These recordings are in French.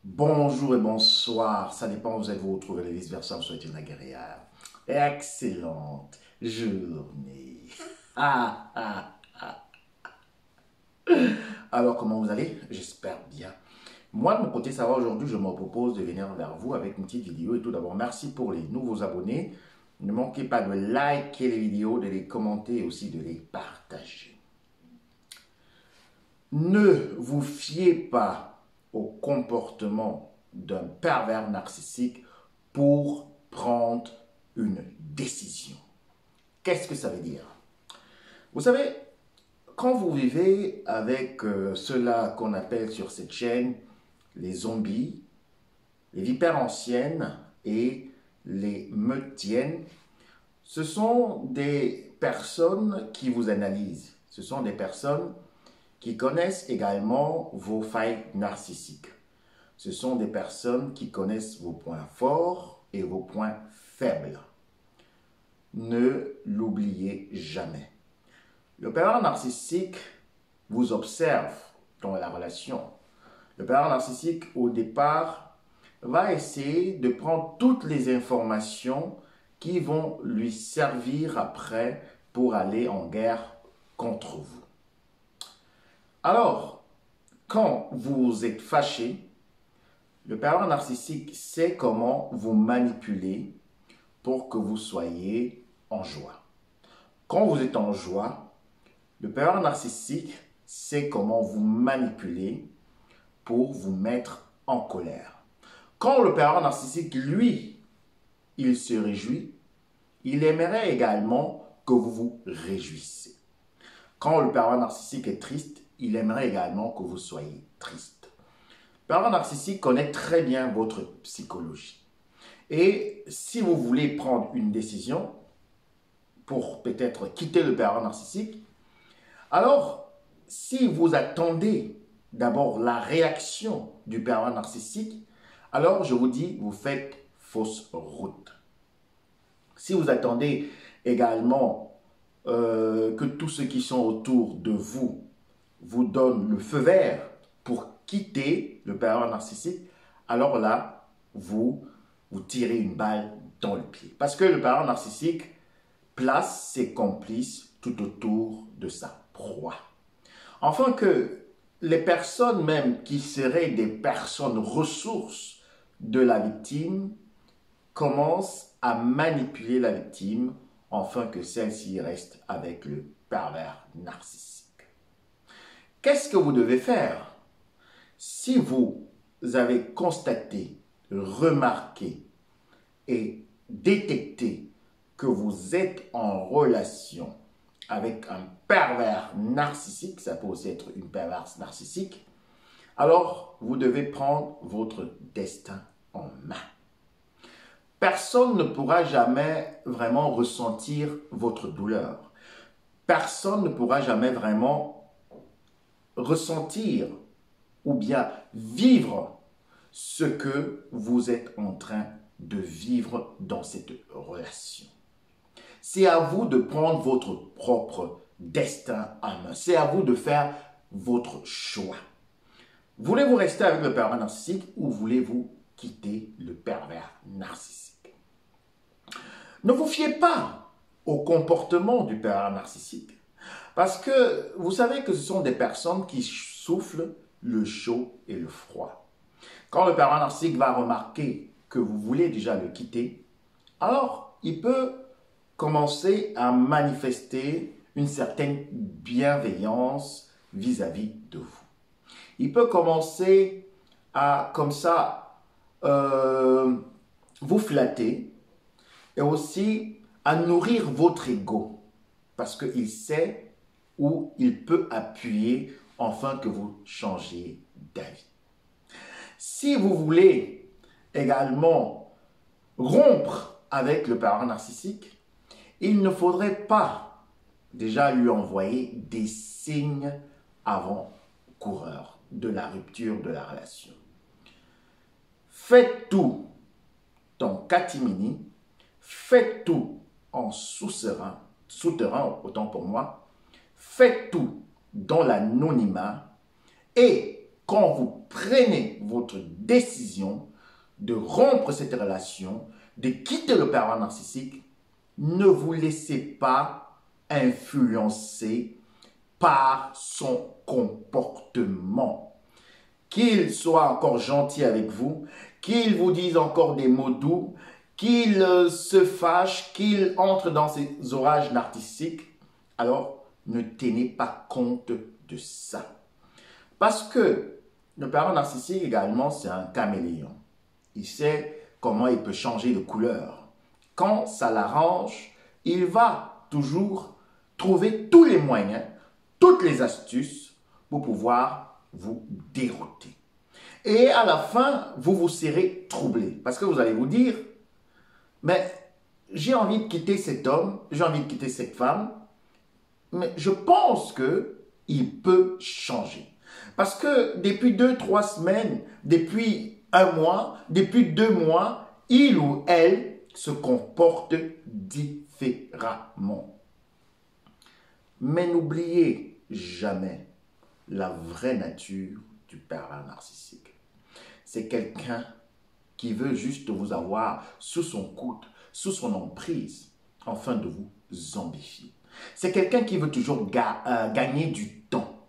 Bonjour et bonsoir, ça dépend où vous êtes, vous retrouvez les vice-versa, vous souhaitez une agréable, excellente journée. Ah, ah. Alors, comment vous allez? J'espère bien. Moi, de mon côté, ça va aujourd'hui, je me propose de venir vers vous avec une petite vidéo. Et tout d'abord, merci pour les nouveaux abonnés. Ne manquez pas de liker les vidéos, de les commenter et aussi de les partager. Ne vous fiez pas au comportement d'un pervers narcissique pour prendre une décision. Qu'est-ce que ça veut dire? Vous savez, quand vous vivez avec ceux-là qu'on appelle sur cette chaîne les zombies, les vipères anciennes et les meutiennes, ce sont des personnes qui vous analysent. Ce sont des personnes qui connaissent également vos failles narcissiques. Ce sont des personnes qui connaissent vos points forts et vos points faibles. Ne l'oubliez jamais. Le pervers narcissique vous observe dans la relation. Le pervers narcissique, au départ, va essayer de prendre toutes les informations qui vont lui servir après pour aller en guerre contre vous. Alors, quand vous êtes fâché, le pervers narcissique sait comment vous manipuler pour que vous soyez en joie. Quand vous êtes en joie, le pervers narcissique sait comment vous manipuler pour vous mettre en colère. Quand le pervers narcissique, lui, il se réjouit, il aimerait également que vous vous réjouissiez. Quand le pervers narcissique est triste, il aimerait également que vous soyez triste. Le pervers narcissique connaît très bien votre psychologie. Et si vous voulez prendre une décision pour peut-être quitter le pervers narcissique, alors si vous attendez d'abord la réaction du pervers narcissique, alors je vous dis, vous faites fausse route. Si vous attendez également que tous ceux qui sont autour de vous vous donnent le feu vert pour quitter le pervers narcissique, alors là, vous tirez une balle dans le pied. Parce que le pervers narcissique place ses complices tout autour de sa proie. Enfin que les personnes même qui seraient des personnes ressources de la victime commencent à manipuler la victime afin que celle-ci reste avec le pervers narcissique. Qu'est-ce que vous devez faire? Si vous avez constaté, remarqué et détecté que vous êtes en relation avec un pervers narcissique, ça peut aussi être une perverse narcissique, alors vous devez prendre votre destin en main. Personne ne pourra jamais vraiment ressentir votre douleur. Personne ne pourra jamais vraiment ressentir ou bien vivre ce que vous êtes en train de vivre dans cette relation. C'est à vous de prendre votre propre destin en main. C'est à vous de faire votre choix. Voulez-vous rester avec le pervers narcissique ou voulez-vous quitter le pervers narcissique? Ne vous fiez pas au comportement du pervers narcissique. Parce que vous savez que ce sont des personnes qui soufflent le chaud et le froid. Quand le pervers narcissique va remarquer que vous voulez déjà le quitter, alors il peut commencer à manifester une certaine bienveillance vis-à-vis de vous. Il peut commencer à, comme ça, vous flatter et aussi à nourrir votre ego parce qu'il sait où il peut appuyer afin que vous changiez d'avis. Si vous voulez également rompre avec le pervers narcissique, il ne faudrait pas déjà lui envoyer des signes avant-coureurs de la rupture de la relation. Faites tout en catimini, faites tout en souterrain, autant pour moi, faites tout dans l'anonymat et quand vous prenez votre décision de rompre cette relation, de quitter le pervers narcissique, ne vous laissez pas influencer par son comportement. Qu'il soit encore gentil avec vous, qu'il vous dise encore des mots doux, qu'il se fâche, qu'il entre dans ses orages narcissiques, alors ne tenez pas compte de ça. Parce que le pervers narcissique également, c'est un caméléon. Il sait comment il peut changer de couleur. Quand ça l'arrange, il va toujours trouver tous les moyens, toutes les astuces pour pouvoir vous dérouter. Et à la fin, vous vous serez troublé. Parce que vous allez vous dire, mais j'ai envie de quitter cet homme, j'ai envie de quitter cette femme, mais je pense qu'il peut changer. Parce que depuis 2-3 semaines, depuis 1 mois, depuis 2 mois, il ou elle se comporte différemment. Mais n'oubliez jamais la vraie nature du pervers narcissique. C'est quelqu'un qui veut juste vous avoir sous son coude, sous son emprise, afin de vous zombifier. C'est quelqu'un qui veut toujours gagner du temps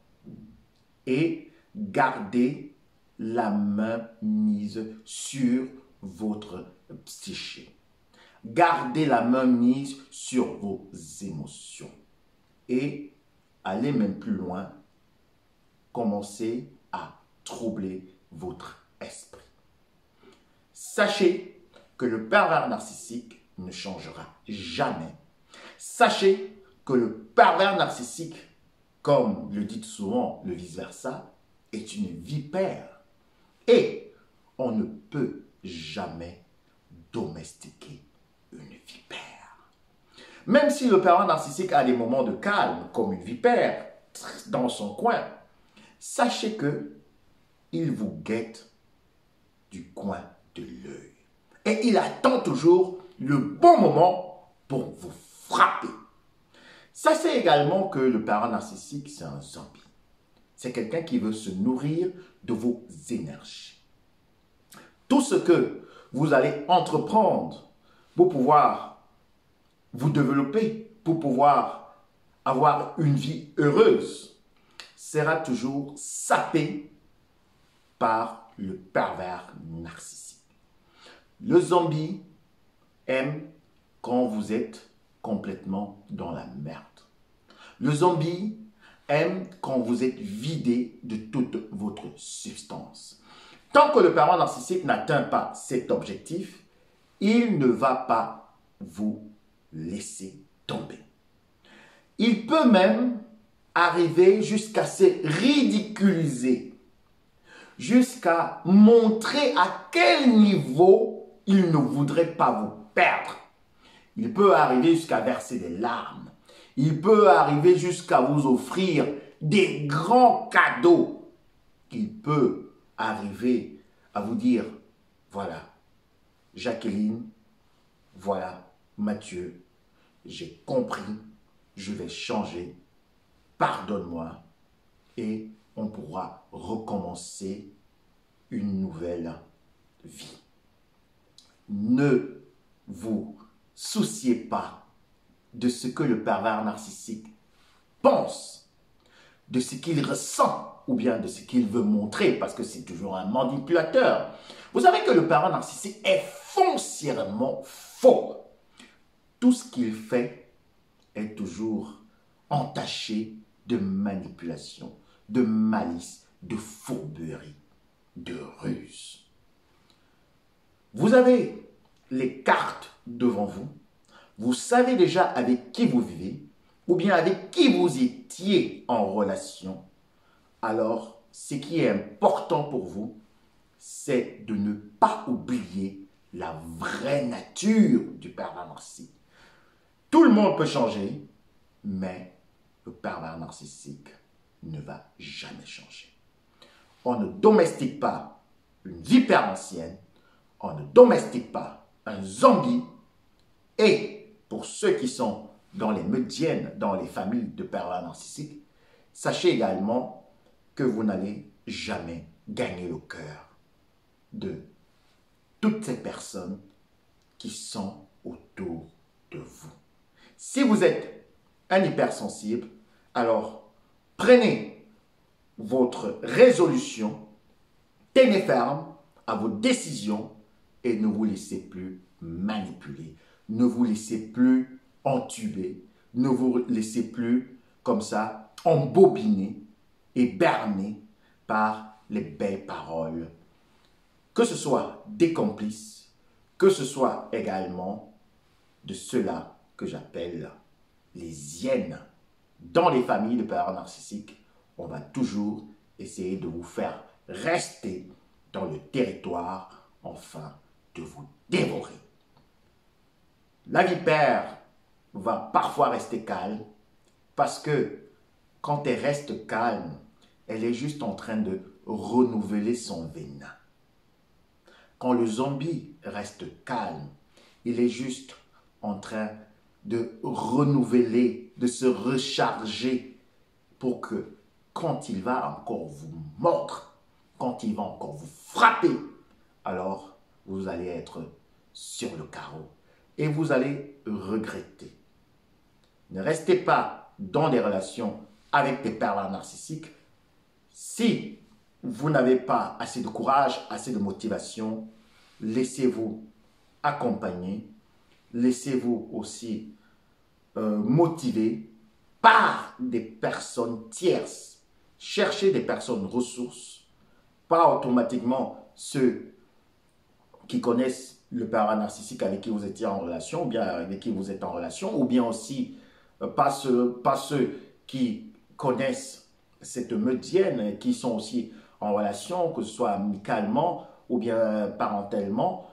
et garder la main mise sur votre psyché. Gardez la main mise sur vos émotions. Et aller même plus loin, commencez à troubler votre esprit. Sachez que le pervers narcissique ne changera jamais. Sachez que le pervers narcissique, comme le dit souvent le vice-versa, est une vipère. Et on ne peut jamais domestiquer une vipère. Même si le pervers narcissique a des moments de calme, comme une vipère, dans son coin, sachez que il vous guette du coin de l'œil. Et il attend toujours le bon moment pour vous frapper. Sachez également que le pervers narcissique, c'est un zombie. C'est quelqu'un qui veut se nourrir de vos énergies. Tout ce que vous allez entreprendre pour pouvoir vous développer, pour pouvoir avoir une vie heureuse, sera toujours sapé par le pervers narcissique. Le zombie aime quand vous êtes complètement dans la merde. Le zombie aime quand vous êtes vidé de toute votre substance. Tant que le pervers narcissique n'atteint pas cet objectif, il ne va pas vous laisser tomber. Il peut même arriver jusqu'à se ridiculiser, jusqu'à montrer à quel niveau il ne voudrait pas vous perdre. Il peut arriver jusqu'à verser des larmes. Il peut arriver jusqu'à vous offrir des grands cadeaux. Il peut arriver à vous dire, voilà, Jacqueline, voilà, Mathieu, j'ai compris, je vais changer, pardonne-moi et on pourra recommencer une nouvelle vie. Ne vous souciez pas de ce que le pervers narcissique pense, de ce qu'il ressent ou bien de ce qu'il veut montrer, parce que c'est toujours un manipulateur. Vous savez que le pervers narcissique est foncièrement faux. Tout ce qu'il fait est toujours entaché de manipulation, de malice, de fourberie, de ruse. Vous avez les cartes devant vous. Vous savez déjà avec qui vous vivez ou bien avec qui vous étiez en relation. Alors, ce qui est important pour vous, c'est de ne pas oublier la vraie nature du pervers narcissique. Tout le monde peut changer, mais le pervers narcissique ne va jamais changer. On ne domestique pas une vipère ancienne, on ne domestique pas un zombie. Et pour ceux qui sont dans les médiennes, dans les familles de pervers narcissiques, sachez également que vous n'allez jamais gagner le cœur de toutes ces personnes qui sont autour de vous. Si vous êtes un hypersensible, alors prenez votre résolution, tenez ferme à vos décisions et ne vous laissez plus manipuler. Ne vous laissez plus entuber. Ne vous laissez plus comme ça embobiner et berner par les belles paroles. Que ce soit des complices, que ce soit également de ceux-là que j'appelle les hyènes. Dans les familles de parents narcissiques, on va toujours essayer de vous faire rester dans le territoire, enfin de vous dévorer. La vipère va parfois rester calme parce que quand elle reste calme, elle est juste en train de renouveler son venin. Quand le zombie reste calme, il est juste en train de renouveler, de se recharger pour que quand il va encore vous mordre, quand il va encore vous frapper, alors vous allez être sur le carreau et vous allez regretter. Ne restez pas dans des relations avec des pervers narcissiques si vous n'avez pas assez de courage, assez de motivation. Laissez-vous accompagner, laissez-vous aussi motiver par des personnes tierces. Cherchez des personnes ressources, pas automatiquement ceux qui connaissent le pervers narcissique avec qui vous étiez en relation, ou bien avec qui vous êtes en relation, ou bien aussi pas ceux qui connaissent cette meudienne, qui sont aussi en relation, que ce soit amicalement ou bien parentalement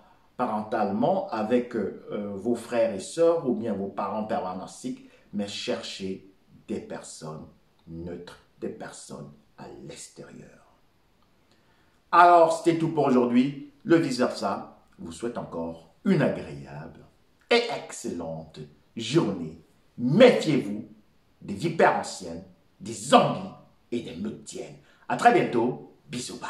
avec vos frères et sœurs ou bien vos parents pervers narcissiques, mais cherchez des personnes neutres, des personnes à l'extérieur. Alors, c'était tout pour aujourd'hui. Le vice-versa vous souhaite encore une agréable et excellente journée. Méfiez-vous des vipères anciennes, des zombies et des meudiennes. À très bientôt. Bisous, bye.